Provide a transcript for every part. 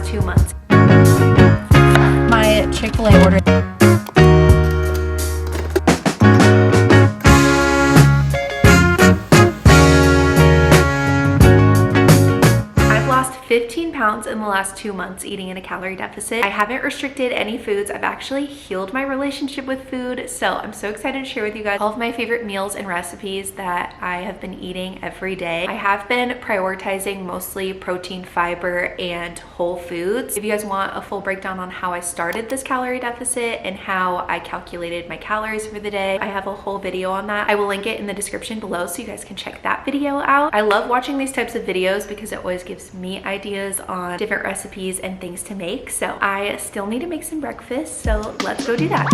2 months. My Chick-fil-A order. I've lost 15 pounds in the last 2 months eating in a calorie deficit. I haven't restricted any foods. I've actually healed my relationship with food. So I'm so excited to share with you guys all of my favorite meals and recipes that I have been eating every day. I have been prioritizing mostly protein, fiber, and whole foods. If you guys want a full breakdown on how I started this calorie deficit and how I calculated my calories for the day, I have a whole video on that. I will link it in the description below so you guys can check that video out. I love watching these types of videos because it always gives me ideas on different recipes and things to make. So I still need to make some breakfast, so let's go do that.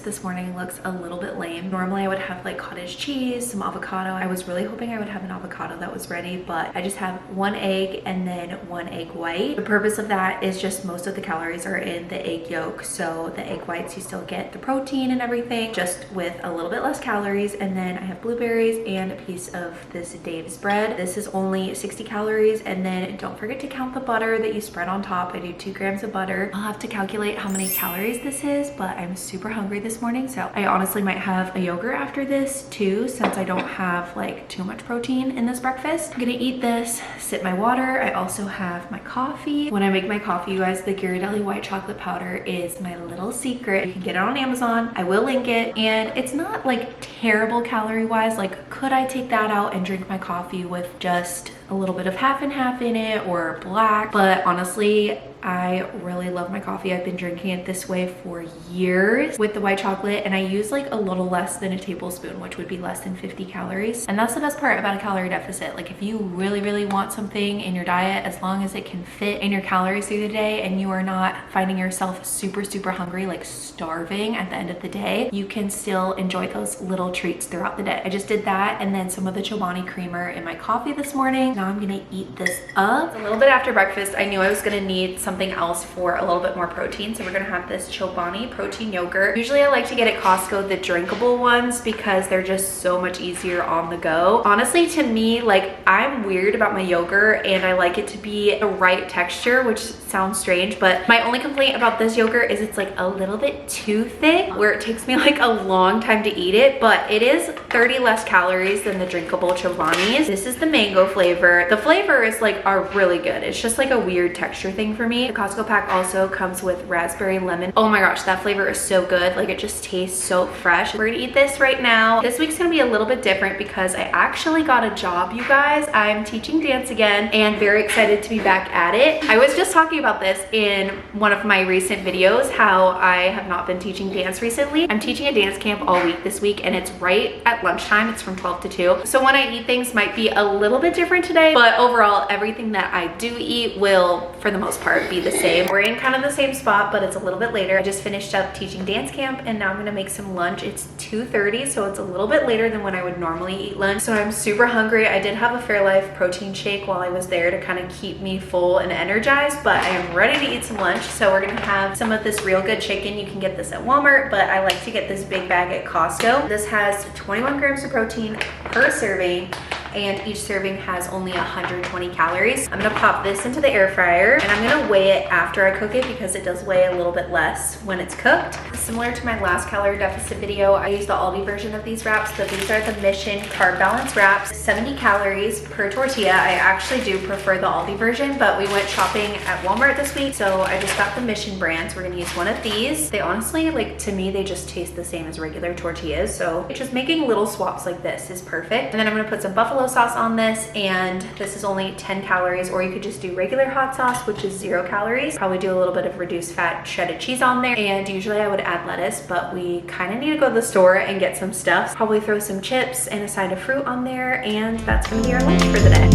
This morning looks a little bit lame. Normally I would have like cottage cheese, some avocado. I was really hoping I would have an avocado that was ready, but I just have 1 egg and then 1 egg white. The purpose of that is just most of the calories are in the egg yolk, so the egg whites you still get the protein and everything, just with a little bit less calories. And then I have blueberries and a piece of this Dave's bread. This is only 60 calories, and then don't forget to count the butter that you spread on top. I do 2 grams of butter. I'll have to calculate how many calories this is, but I'm super hungry this morning, so I honestly might have a yogurt after this too, since I don't have like too much protein in this breakfast. I'm gonna eat this, sip my water. I also have my coffee. When I make my coffee, you guys, the Ghirardelli white chocolate powder is my little secret. You can get it on Amazon. I will link it, and it's not like terrible calorie wise. Like, could I take that out and drink my coffee with just a little bit of half and half in it or black? But honestly, I really love my coffee. I've been drinking it this way for years with the white chocolate, and I use like a little less than a tablespoon, which would be less than 50 calories. And that's the best part about a calorie deficit. Like, if you really want something in your diet, as long as it can fit in your calories through the day and you are not finding yourself super hungry, like starving at the end of the day, you can still enjoy those little treats throughout the day. I just did that, and then some of the Chobani creamer in my coffee this morning. Now I'm gonna eat this up. A little bit after breakfast, I knew I was gonna need something else for a little bit more protein, so we're gonna have this Chobani protein yogurt. Usually I like to get at Costco the drinkable ones because they're just so much easier on the go. Honestly, to me, like, I'm weird about my yogurt and I like it to be the right texture, which sounds strange, but my only complaint about this yogurt is it's like a little bit too thick, where it takes me like a long time to eat it. But it is 30 less calories than the drinkable Chobani's. This is the mango flavor. The flavors like are really good. It's just like a weird texture thing for me. The Costco pack also comes with raspberry lemon. Oh my gosh, that flavor is so good. Like, it just tastes so fresh. We're gonna eat this right now. This week's gonna be a little bit different because I actually got a job, you guys. I'm teaching dance again and very excited to be back at it. I was just talking about this in one of my recent videos, how I have not been teaching dance recently. I'm teaching a dance camp all week this week, and it's right at lunchtime. It's from 12 to 2. So when I eat things might be a little bit different today, but overall everything that I do eat will, for the most part, be the same. We're in kind of the same spot, but it's a little bit later. I just finished up teaching dance camp, and now I'm gonna make some lunch. It's 2:30, so it's a little bit later than when I would normally eat lunch. So I'm super hungry. I did have a Fairlife protein shake while I was there to kind of keep me full and energized, but I am ready to eat some lunch. So we're gonna have some of this Real Good chicken. You can get this at Walmart, but I like to get this big bag at Costco. This has 21 grams of protein per serving, and each serving has only 120 calories. I'm gonna pop this into the air fryer, and I'm gonna weigh it after I cook it because it does weigh a little bit less when it's cooked. Similar to my last calorie deficit video, I used the Aldi version of these wraps, but these are the Mission Carb Balance wraps. 70 calories per tortilla. I actually do prefer the Aldi version, but we went shopping at Walmart this week, so I just got the Mission brand. So we're gonna use one of these. They honestly, like, to me, they just taste the same as regular tortillas, so just making little swaps like this is perfect. And then I'm gonna put some buffalo sauce on this, and this is only 10 calories, or you could just do regular hot sauce, which is 0 calories. Probably do a little bit of reduced fat shredded cheese on there, and usually I would add lettuce, but we kind of need to go to the store and get some stuff. Probably throw some chips and a side of fruit on there, and that's gonna be our lunch for the day.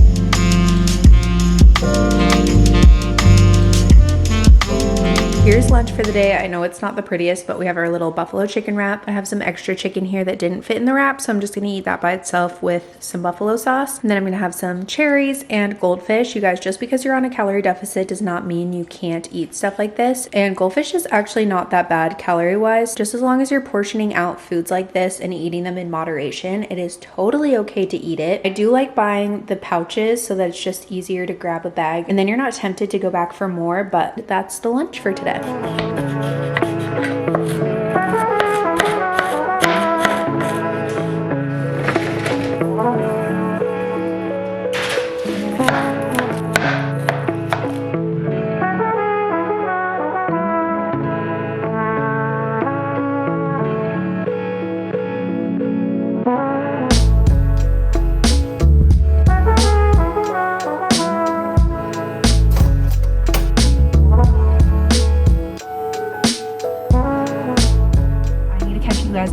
Here's lunch for the day. I know it's not the prettiest, but we have our little buffalo chicken wrap. I have some extra chicken here that didn't fit in the wrap, so I'm just gonna eat that by itself with some buffalo sauce. And then I'm gonna have some cherries and goldfish. You guys, just because you're on a calorie deficit does not mean you can't eat stuff like this. And goldfish is actually not that bad calorie-wise. Just as long as you're portioning out foods like this and eating them in moderation, it is totally okay to eat it. I do like buying the pouches so that it's just easier to grab a bag, and then you're not tempted to go back for more, but that's the lunch for today.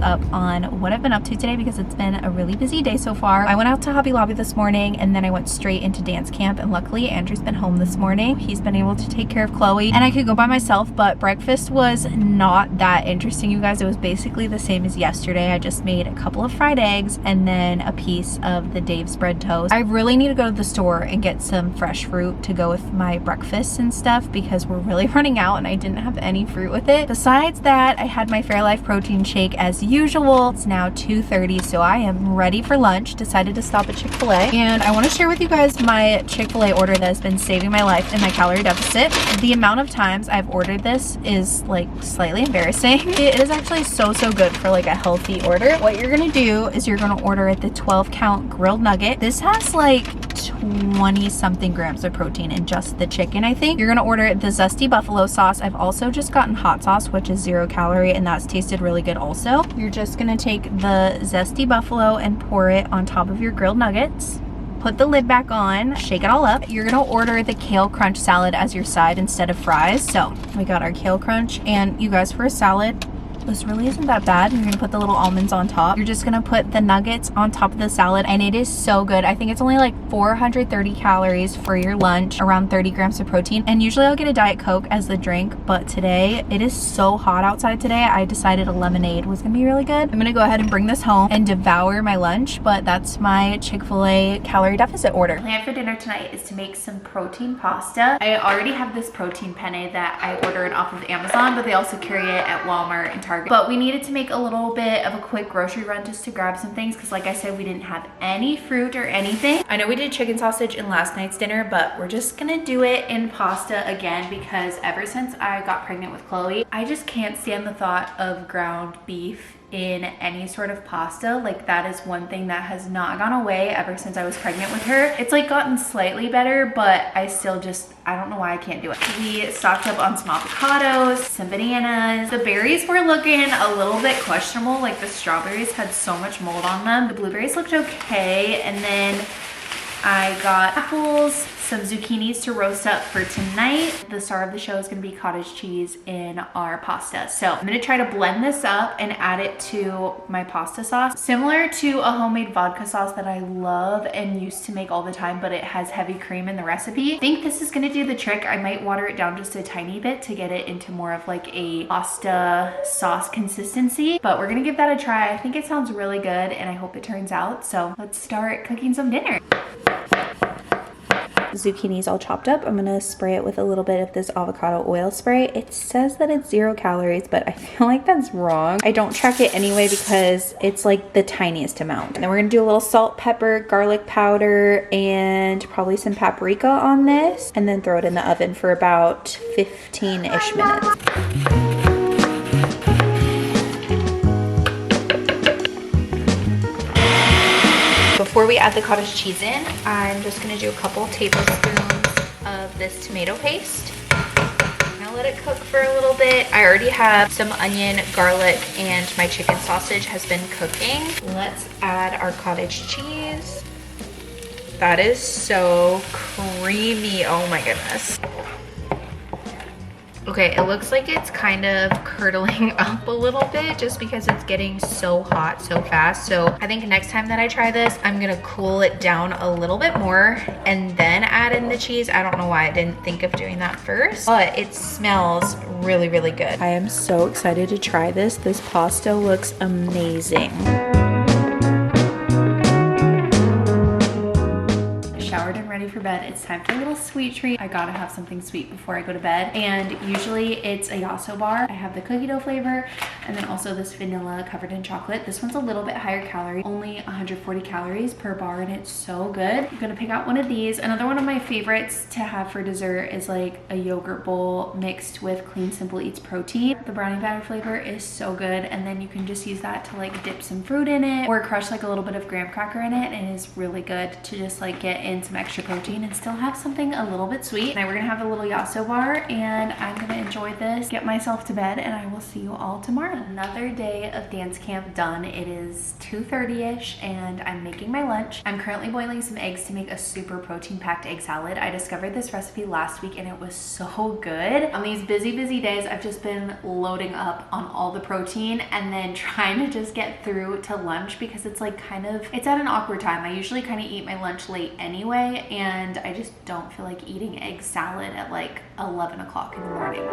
Up on what I've been up to today because it's been a really busy day so far. I went out to Hobby Lobby this morning and then I went straight into dance camp, and luckily Andrew's been home this morning. He's been able to take care of Chloe and I could go by myself, but breakfast was not that interesting, you guys. It was basically the same as yesterday. I just made a couple of fried eggs and then a piece of the Dave's bread toast. I really need to go to the store and get some fresh fruit to go with my breakfast and stuff because we're really running out and I didn't have any fruit with it. Besides that, I had my Fairlife protein shake as usual. It's now 2:30, so I am ready for lunch. Decided to stop at Chick-fil-A, and I want to share with you guys my Chick-fil-A order that has been saving my life in my calorie deficit. The amount of times I've ordered this is like slightly embarrassing. It is actually so good for like a healthy order. What you're gonna do is you're gonna order the 12-count grilled nugget. This has like 20 something grams of protein in just the chicken, I think. You're gonna order the zesty buffalo sauce. I've also just gotten hot sauce, which is 0 calorie, and that's tasted really good also. You're just gonna take the zesty buffalo and pour it on top of your grilled nuggets. Put the lid back on, shake it all up. You're gonna order the kale crunch salad as your side instead of fries. So we got our kale crunch, and you guys, for a salad, this really isn't that bad. You're gonna put the little almonds on top. You're just gonna put the nuggets on top of the salad, and it is so good. I think it's only like 430 calories for your lunch, around 30 grams of protein. And usually I'll get a Diet Coke as the drink, but today it is so hot outside today. I decided a lemonade was gonna be really good. I'm gonna go ahead and bring this home and devour my lunch, but that's my Chick-fil-A calorie deficit order. Plan for dinner tonight is to make some protein pasta. I already have this protein penne that I ordered off of Amazon, but they also carry it at Walmart and Target. But we needed to make a little bit of a quick grocery run just to grab some things because, like I said, we didn't have any fruit or anything. I know we did chicken sausage in last night's dinner, but we're just gonna do it in pasta again because ever since I got pregnant with Chloe, I just can't stand the thought of ground beef in any sort of pasta. Like, that is one thing that has not gone away ever since I was pregnant with her. It's like gotten slightly better, but I still just, I don't know why I can't do it. We stocked up on some avocados, some bananas. The berries were looking a little bit questionable. Like, the strawberries had so much mold on them. The blueberries looked okay. And then I got apples, some zucchinis to roast up for tonight. The star of the show is gonna be cottage cheese in our pasta. So I'm gonna try to blend this up and add it to my pasta sauce. Similar to a homemade vodka sauce that I love and used to make all the time, but it has heavy cream in the recipe. I think this is gonna do the trick. I might water it down just a tiny bit to get it into more of like a pasta sauce consistency, but we're gonna give that a try. I think it sounds really good and I hope it turns out. So let's start cooking some dinner. Zucchini's all chopped up. I'm gonna spray it with a little bit of this avocado oil spray. It says that it's 0 calories, but I feel like that's wrong. I don't track it anyway because it's like the tiniest amount. And then we're gonna do a little salt, pepper, garlic powder, and probably some paprika on this, and then throw it in the oven for about 15-ish minutes. Before we add the cottage cheese in, I'm just gonna do a couple tablespoons of this tomato paste. I'm gonna let it cook for a little bit. I already have some onion, garlic, and my chicken sausage has been cooking. Let's add our cottage cheese. That is so creamy, oh my goodness. Okay, it looks like it's kind of curdling up a little bit just because it's getting so hot so fast. So I think next time that I try this, I'm gonna cool it down a little bit more and then add in the cheese. I don't know why I didn't think of doing that first, but it smells really, really good. I am so excited to try this. This pasta looks amazing. Showered and ready for bed. It's time for a little sweet treat. I gotta have something sweet before I go to bed, and usually it's a yasso bar. I have the cookie dough flavor and then also this vanilla covered in chocolate. This one's a little bit higher calorie, only 140 calories per bar, and it's so good. I'm gonna pick out one of these. Another one of my favorites to have for dessert is like a yogurt bowl mixed with Clean Simple Eats protein. The brownie batter flavor is so good, and then you can just use that to like dip some fruit in it or crush like a little bit of graham cracker in it, and it is really good to just like get in some extra protein and still have something a little bit sweet. Now we're gonna have a little yasso bar, and I'm gonna enjoy this, get myself to bed, and I will see you all tomorrow. Another day of dance camp done. It is 2:30ish and I'm making my lunch. I'm currently boiling some eggs to make a super protein packed egg salad. I discovered this recipe last week and it was so good. On these busy days, I've just been loading up on all the protein and then trying to just get through to lunch because it's like it's at an awkward time. I usually kind of eat my lunch late anyway, and I just don't feel like eating egg salad at like 11 o'clock in the morning.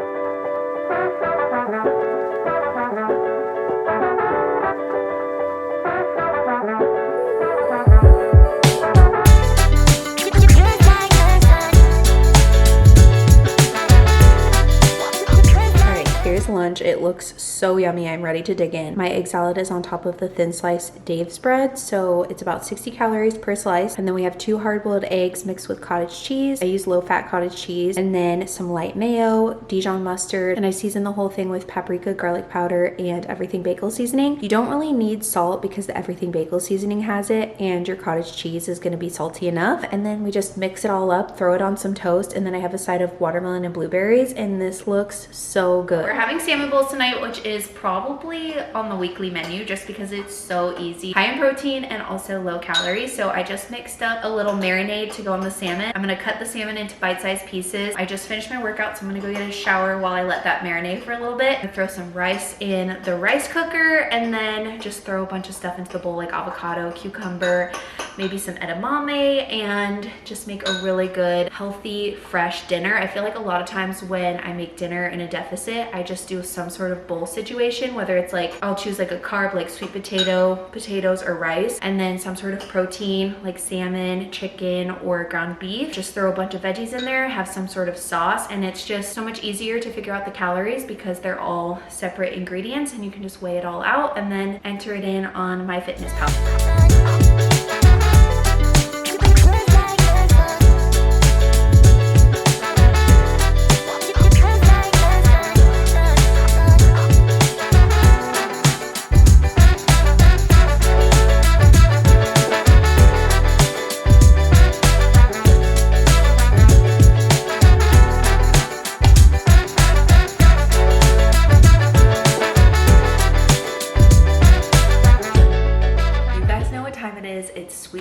Lunch. It looks so yummy. I'm ready to dig in. My egg salad is on top of the thin slice Dave's bread, so it's about 60 calories per slice. And then we have 2 hard-boiled eggs mixed with cottage cheese. I use low-fat cottage cheese, and then some light mayo, Dijon mustard, and I season the whole thing with paprika, garlic powder, and everything bagel seasoning. You don't really need salt because the everything bagel seasoning has it, and your cottage cheese is going to be salty enough. And then we just mix it all up, throw it on some toast, and then I have a side of watermelon and blueberries, and this looks so good. We're having salmon bowls tonight, which is probably on the weekly menu just because it's so easy, high in protein and also low calories. So I just mixed up a little marinade to go on the salmon. I'm gonna cut the salmon into bite-sized pieces. I just finished my workout, so I'm gonna go get a shower while I let that marinate for a little bit. And throw some rice in the rice cooker, and then just throw a bunch of stuff into the bowl like avocado, cucumber, maybe some edamame, and just make a really good, healthy, fresh dinner. I feel like a lot of times when I make dinner in a deficit, I just do some sort of bowl situation, whether it's like I'll choose like a carb like sweet potato, potatoes, or rice, and then some sort of protein like salmon, chicken, or ground beef. Just throw a bunch of veggies in there, have some sort of sauce, and it's just so much easier to figure out the calories because they're all separate ingredients and you can just weigh it all out and then enter it in on MyFitnessPal.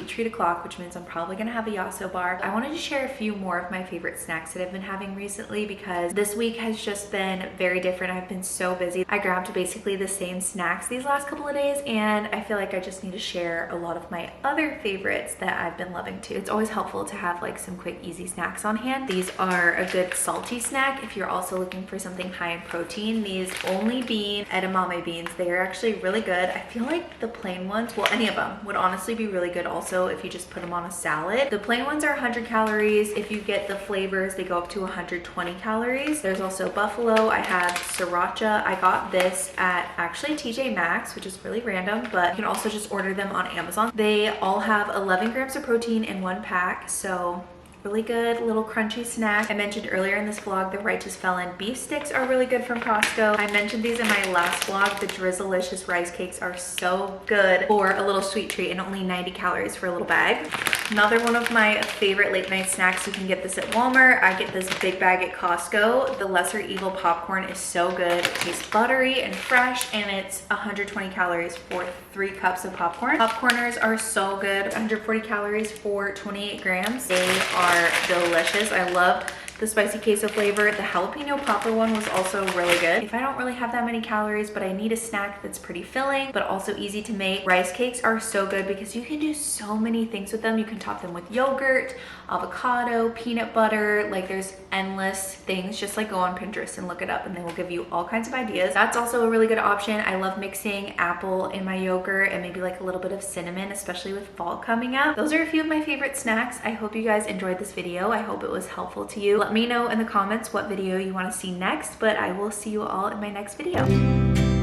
Treat o'clock, which means I'm probably gonna have a yasso bar. I wanted to share a few more of my favorite snacks that I've been having recently because this week has just been very different. I've been so busy. I grabbed basically the same snacks these last couple of days, and I feel like I just need to share a lot of my other favorites that I've been loving too. It's always helpful to have like some quick, easy snacks on hand. These are a good salty snack if you're also looking for something high in protein. These only bean edamame beans, they are actually really good. I feel like the plain ones, well, any of them would honestly be really good also if you just put them on a salad. The plain ones are 100 calories. If you get the flavors, they go up to 120 calories. There's also buffalo. I have sriracha. I got this at actually TJ Maxx, which is really random, but you can also just order them on Amazon. They all have 11 grams of protein in one pack, so really good little crunchy snack. I mentioned earlier in this vlog the Righteous Felon beef sticks are really good from Costco. I mentioned these in my last vlog. The Drizzlicious rice cakes are so good for a little sweet treat and only 90 calories for a little bag. Another one of my favorite late night snacks, you can get this at Walmart. I get this big bag at Costco. The Lesser Evil popcorn is so good. It tastes buttery and fresh, and it's 120 calories for 3 cups of popcorn. Popcorners are so good. 140 calories for 28 grams. They are delicious. I love the spicy queso flavor. The jalapeno popper one was also really good. If I don't really have that many calories, but I need a snack that's pretty filling, but also easy to make, rice cakes are so good because you can do so many things with them. You can top them with yogurt, avocado, peanut butter, like there's endless things. Just like go on Pinterest and look it up and they will give you all kinds of ideas. That's also a really good option. I love mixing apple in my yogurt and maybe like a little bit of cinnamon, especially with fall coming up. Those are a few of my favorite snacks. I hope you guys enjoyed this video. I hope it was helpful to you. Let me know in the comments what video you want to see next, but I will see you all in my next video.